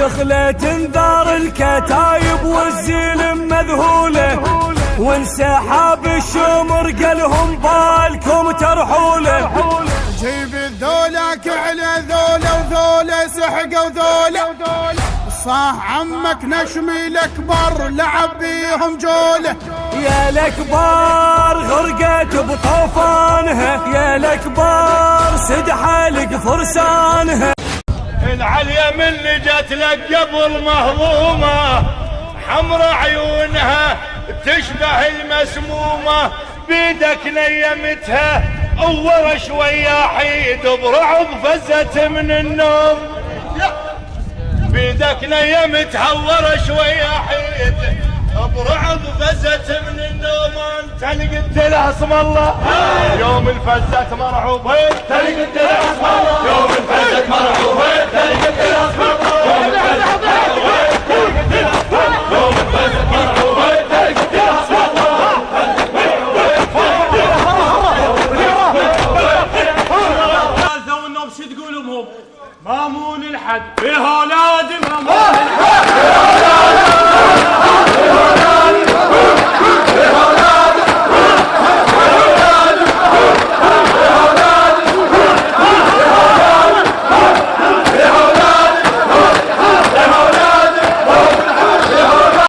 دخلت انذار الكتايب والزيل مذهوله، وانسحاب الشمر قالهم بالكم ترحوله. جيب الذولك على ذوله وذوله سحقه وذوله، صاح عمك نشمي الاكبر لعب بيهم جوله. يا الاكبر غرقت بطوفانها، يا الاكبر سد حلق فرسانها. العليا من اللي جت لك قبل مهضومه، حمر عيونها تشبه المسمومه، بيدك نيمتها اول شويه حيد برعب فزت من النوم. بيدك نيمتها اول شويه حيد برعب فزت من النوم. انت اللي قلت لها اسم الله يوم الفزت مرعوبه، انت اللي قلت لها اسم الله يوم الفزت مرعوبه، انت اللي قلت لها اسم الله يوم الفزت مرعوبه، يوم الفزت مرعوبه، انت اللي قلت لها اسم الله. الثالثه والنوم شو تقولهم هم؟ مامون الحد في هولا